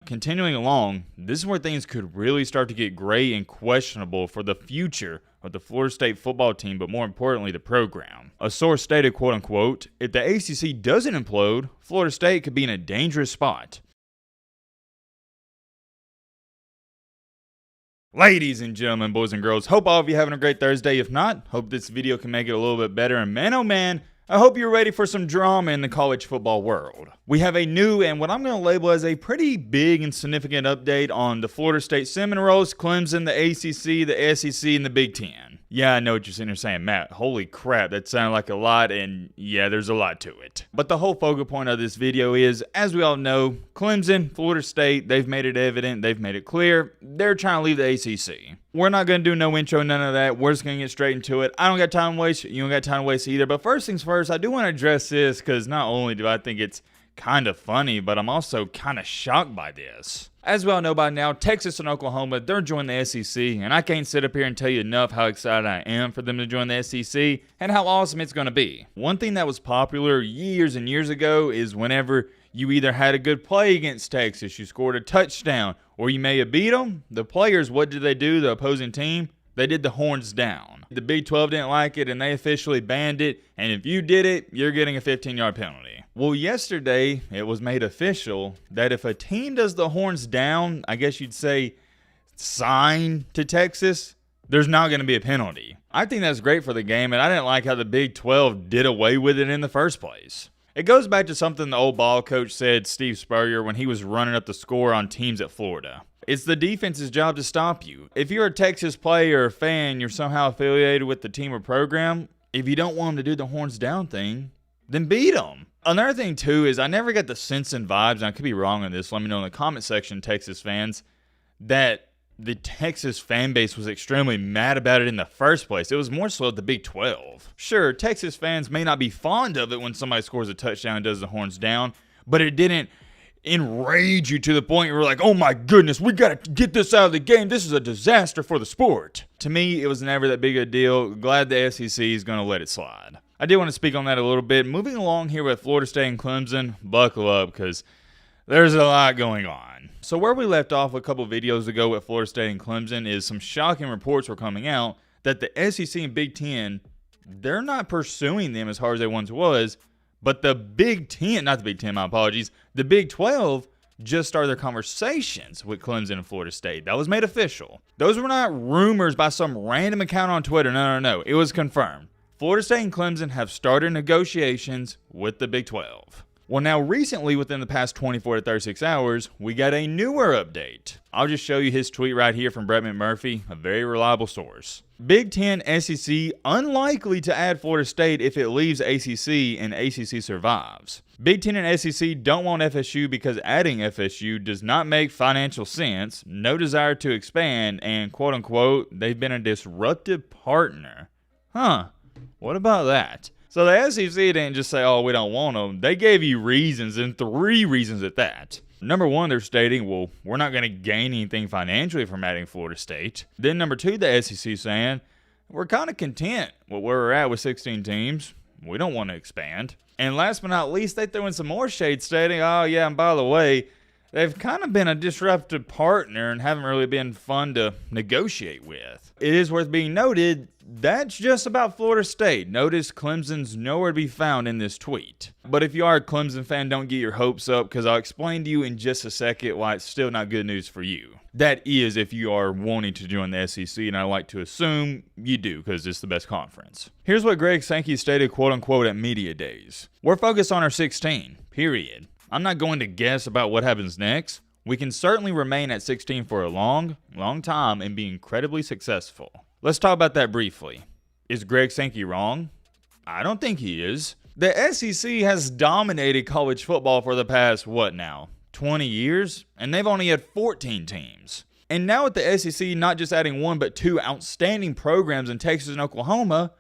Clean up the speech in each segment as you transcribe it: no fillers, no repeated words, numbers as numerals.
continuing along, this is where things could really start to get gray and questionable for the future of the Florida State football team, but more importantly, the program. A source stated, quote unquote, if the ACC doesn't implode, Florida State could be in a dangerous spot. Ladies and gentlemen, boys and girls, hope all of you having a great Thursday. If not, hope this video can make it a little bit better. And man, oh man, I hope you're ready for some drama in the college football world. We have a new and what I'm going to label as a pretty big and significant update on the Florida State Seminoles, Clemson, the ACC, the SEC, and the Big Ten. Yeah, I know what you're sitting there saying, Matt, holy crap, that sounded like a lot, and yeah, there's a lot to it. But the whole focal point of this video is, as we all know, Clemson, Florida State, they've made it evident, they've made it clear, they're trying to leave the ACC. We're not going to do no intro, none of that. We're just going to get straight into it. I don't got time to waste. You don't got time to waste either. But first things first, I do want to address this because not only do I think it's kind of funny, but I'm also kind of shocked by this. As we all know by now, Texas and Oklahoma, they're joining the SEC, and I can't sit up here and tell you enough how excited I am for them to join the SEC and how awesome it's going to be. One thing that was popular years and years ago is whenever you either had a good play against Texas, you scored a touchdown, or you may have beat them, the players, what did they do, the opposing team? They did the horns down. The Big 12 didn't like it, and they officially banned it, and if you did it, you're getting a 15-yard penalty. Well, yesterday, it was made official that if a team does the horns down, I guess you'd say sign to Texas, there's not going to be a penalty. I think that's great for the game, and I didn't like how the Big 12 did away with it in the first place. It goes back to something the old ball coach said, Steve Spurrier, when he was running up the score on teams at Florida. It's the defense's job to stop you. If you're a Texas player or fan, you're somehow affiliated with the team or program, if you don't want them to do the horns down thing, then beat them. Another thing, too, is I never got the sense and vibes, and I could be wrong on this, let me know in the comment section, Texas fans, that the Texas fan base was extremely mad about it in the first place. It was more so at the Big 12. Sure, Texas fans may not be fond of it when somebody scores a touchdown and does the horns down, but it didn't enrage you to the point where you're like, oh my goodness, we got to get this out of the game. This is a disaster for the sport. To me, it was never that big a deal. Glad the SEC is going to let it slide. I did want to speak on that a little bit. Moving along here with Florida State and Clemson, buckle up because there's a lot going on. So where we left off a couple videos ago with Florida State and Clemson is some shocking reports were coming out that the SEC and Big Ten, they're not pursuing them as hard as they once was, but the Big Ten, not the Big Ten, my apologies, the Big 12 just started their conversations with Clemson and Florida State. That was made official. Those were not rumors by some random account on Twitter. No. It was confirmed. Florida State and Clemson have started negotiations with the Big 12. Well, now recently, within the past 24 to 36 hours, we got a newer update. I'll just show you his tweet right here from Brett McMurphy, a very reliable source. Big Ten SEC unlikely to add Florida State if it leaves ACC and ACC survives. Big Ten and SEC don't want FSU because adding FSU does not make financial sense, no desire to expand, and quote unquote, they've been a disruptive partner. What about that? So the SEC didn't just say, oh, we don't want them. They gave you reasons, and 3 reasons at that. Number 1, they're stating, well, we're not going to gain anything financially from adding Florida State. Then number 2, the SEC saying, we're kind of content with where we're at with 16 teams. We don't want to expand. And last but not least, they threw in some more shade stating, oh, yeah, and by the way, they've kind of been a disruptive partner and haven't really been fun to negotiate with. It is worth being noted, that's just about Florida State. Notice Clemson's nowhere to be found in this tweet. But if you are a Clemson fan, don't get your hopes up because I'll explain to you in just a second why it's still not good news for you. That is if you are wanting to join the SEC, and I like to assume you do because it's the best conference. Here's what Greg Sankey stated, quote unquote, at Media Days. We're focused on our 16, period. I'm not going to guess about what happens next. We can certainly remain at 16 for a long time and be incredibly successful. Let's talk about that briefly. Is Greg Sankey wrong? I don't think he is. The SEC has dominated college football for the past, 20 years? And they've only had 14 teams. And now with the SEC not just adding 1 but 2 outstanding programs in Texas and Oklahoma,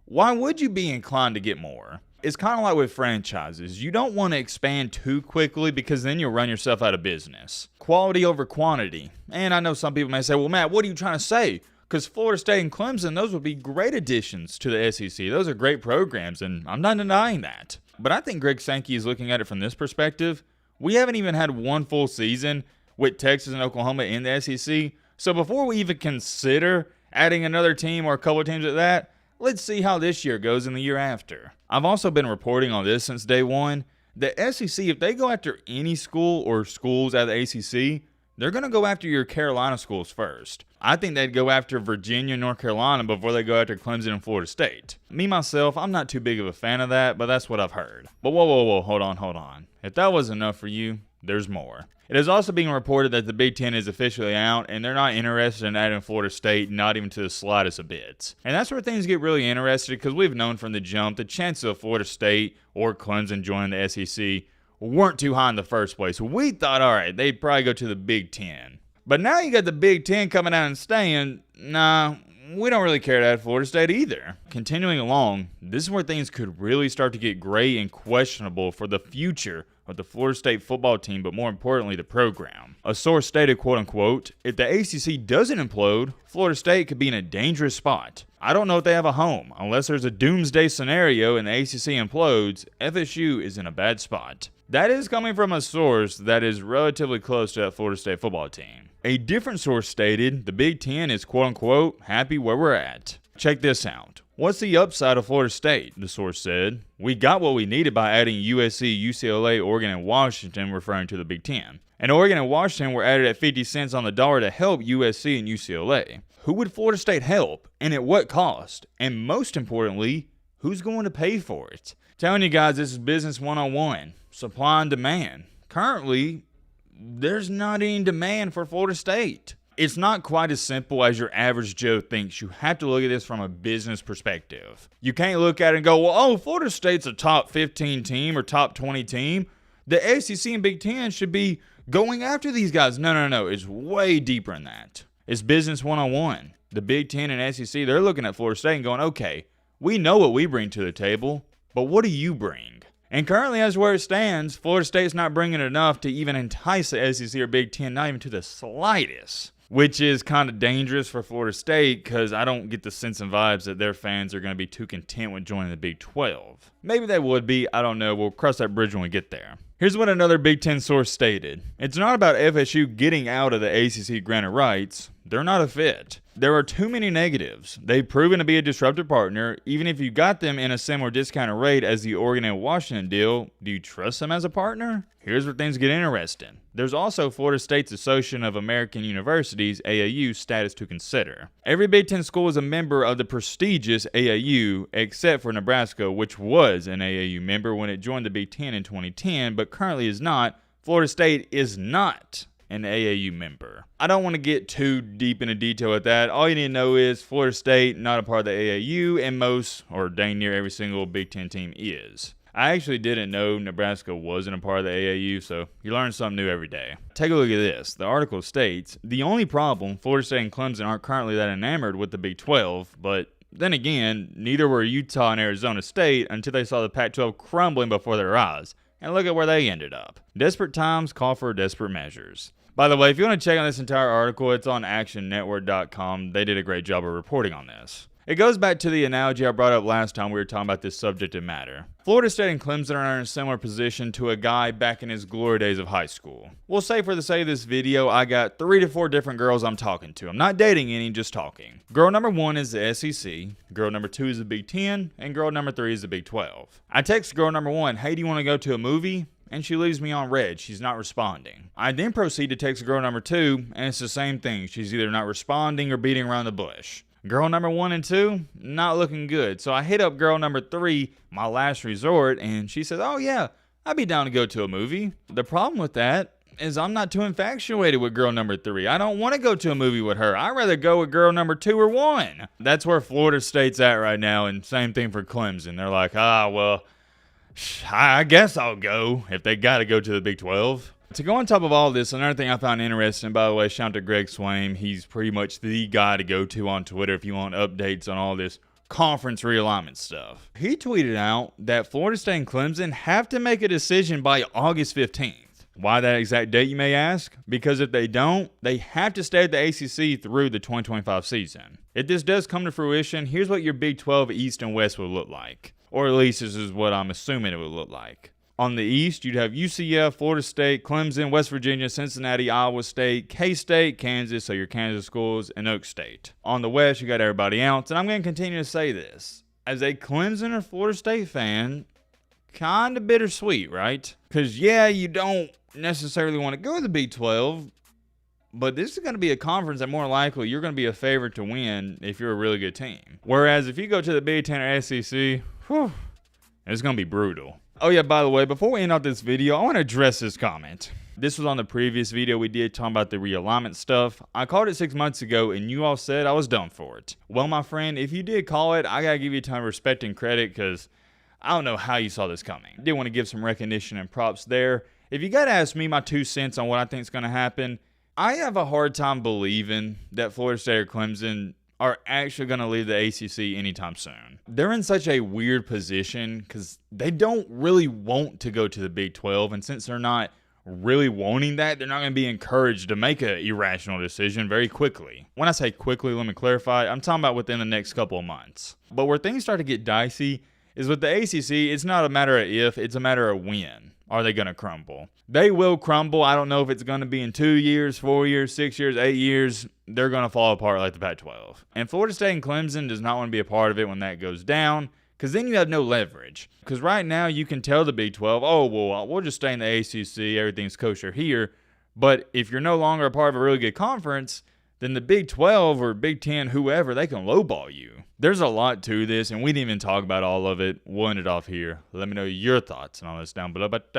why would you be inclined to get more? It's kind of like with franchises. You don't want to expand too quickly because then you'll run yourself out of business. Quality over quantity. And I know some people may say, well, Matt, what are you trying to say? Because Florida State and Clemson, those would be great additions to the SEC. Those are great programs, and I'm not denying that. But I think Greg Sankey is looking at it from this perspective. We haven't even had 1 full season with Texas and Oklahoma in the SEC. So before we even consider adding another team or a couple of teams at that, let's see how this year goes in the year after. I've also been reporting on this since day one. The SEC, if they go after any school or schools out of the ACC, they're going to go after your Carolina schools first. I think they'd go after Virginia and North Carolina before they go after Clemson and Florida State. Me, myself, I'm not too big of a fan of that, but that's what I've heard. But whoa, hold on. If that was enough for you, there's more. It is also being reported that the Big Ten is officially out, and they're not interested in adding Florida State, not even to the slightest of bit. And that's where things get really interesting, because we've known from the jump the chances of Florida State or Clemson joining the SEC weren't too high in the first place. We thought, all right, they'd probably go to the Big Ten. But now you got the Big Ten coming out and saying, nah, we don't really care to add Florida State either. Continuing along, this is where things could really start to get gray and questionable for the future of the Florida State football team, but more importantly, the program. A source stated, quote unquote, if the ACC doesn't implode, Florida State could be in a dangerous spot. I don't know if they have a home. Unless there's a doomsday scenario and the ACC implodes, FSU is in a bad spot. That is coming from a source that is relatively close to that Florida State football team. A different source stated the Big Ten is quote unquote happy where we're at. Check this out. What's the upside of Florida State? The source said. We got what we needed by adding USC, UCLA, Oregon, and Washington, referring to the Big Ten. And Oregon and Washington were added at 50 cents on the dollar to help USC and UCLA. Who would Florida State help, and at what cost? And most importantly, who's going to pay for it? Telling you guys, this is business 101. Supply and demand. Currently, there's not any demand for Florida State. It's not quite as simple as your average Joe thinks. You have to look at this from a business perspective. You can't look at it and go, well, oh, Florida State's a top 15 team or top 20 team. The SEC and Big Ten should be going after these guys. No. It's way deeper than that. It's business 101. The Big Ten and SEC, they're looking at Florida State and going, okay, we know what we bring to the table, but what do you bring? And currently, as where it stands, Florida State's not bringing enough to even entice the SEC or Big Ten, not even to the slightest. Which is kind of dangerous for Florida State, because I don't get the sense and vibes that their fans are going to be too content with joining the Big 12. Maybe they would be, I don't know. We'll cross that bridge when we get there. Here's what another Big Ten source stated. It's not about FSU getting out of the ACC granted rights. They're not a fit. There are too many negatives. They've proven to be a disruptive partner. Even if you got them in a similar discounted rate as the Oregon and Washington deal, do you trust them as a partner? Here's where things get interesting. There's also Florida State's Association of American Universities, AAU, status to consider. Every Big Ten school is a member of the prestigious AAU, except for Nebraska, which was an AAU member when it joined the Big Ten in 2010, but currently is not. Florida State is not an AAU member. I don't want to get too deep into detail with that. All you need to know is Florida State, not a part of the AAU, and most, or dang near every single Big Ten team is. I actually didn't know Nebraska wasn't a part of the AAU, so you learn something new every day. Take a look at this. The article states, the only problem, Florida State and Clemson aren't currently that enamored with the Big 12, but then again, neither were Utah and Arizona State until they saw the Pac-12 crumbling before their eyes. And look at where they ended up. Desperate times call for desperate measures. By the way, if you want to check on this entire article, it's on actionnetwork.com. They did a great job of reporting on this. It goes back to the analogy I brought up last time we were talking about this subject matter. Florida State and Clemson are in a similar position to a guy back in his glory days of high school. We'll say for the sake of this video, I got 3 to 4 different girls I'm talking to. I'm not dating any, just talking. Girl number 1 is the SEC, girl number 2 is the Big 10, and girl number 3 is the Big 12. I text girl number 1, hey, do you want to go to a movie? And she leaves me on red. She's not responding. I then proceed to text girl number 2, and it's the same thing. She's either not responding or beating around the bush. Girl number 1 and 2, not looking good. So I hit up girl number 3, my last resort, and she says, oh yeah, I'd be down to go to a movie. The problem with that is I'm not too infatuated with girl number 3. I don't want to go to a movie with her. I'd rather go with girl number 2 or 1. That's where Florida State's at right now, and same thing for Clemson. They're like, well, I guess I'll go if they got to go to the Big 12. To go on top of all this, another thing I found interesting, by the way, shout out to Greg Swaim. He's pretty much the guy to go to on Twitter if you want updates on all this conference realignment stuff. He tweeted out that Florida State and Clemson have to make a decision by August 15th. Why that exact date, you may ask? Because if they don't, they have to stay at the ACC through the 2025 season. If this does come to fruition, here's what your Big 12 East and West will look like. Or at least this is what I'm assuming it would look like. On the East, you'd have UCF, Florida State, Clemson, West Virginia, Cincinnati, Iowa State, K-State, Kansas, so your Kansas schools, and Oak State. On the West, you got everybody else, and I'm going to continue to say this. As a Clemson or Florida State fan, kind of bittersweet, right? Because, yeah, you don't necessarily want to go to the Big 12, but this is going to be a conference that more likely you're going to be a favorite to win if you're a really good team. Whereas if you go to the Big 10 or SEC, whew, it's going to be brutal. Oh yeah, by the way, before we end off this video, I want to address this comment. This was on the previous video we did talking about the realignment stuff. I called it 6 months ago and you all said I was done for it. Well, my friend, if you did call it, I gotta give you a ton of respect and credit because I don't know how you saw this coming. I did want to give some recognition and props there. If you gotta ask me my 2 cents on what I think is gonna happen, I have a hard time believing that Florida State or Clemson are actually going to leave the ACC anytime soon. They're in such a weird position because they don't really want to go to the Big 12, and since they're not really wanting that, they're not going to be encouraged to make an irrational decision very quickly. When I say quickly, let me clarify, I'm talking about within the next couple of months. But where things start to get dicey is with the ACC, it's not a matter of if, it's a matter of when. Are they going to crumble? They will crumble. I don't know if it's going to be in 2 years, 4 years, 6 years, 8 years. They're going to fall apart like the Pac-12. And Florida State and Clemson does not want to be a part of it when that goes down because then you have no leverage. Because right now you can tell the Big 12, oh, well, we'll just stay in the ACC. Everything's kosher here. But if you're no longer a part of a really good conference, then the Big 12 or Big 10, whoever, they can lowball you. There's a lot to this, and we didn't even talk about all of it. We'll end it off here. Let me know your thoughts and all this down below. But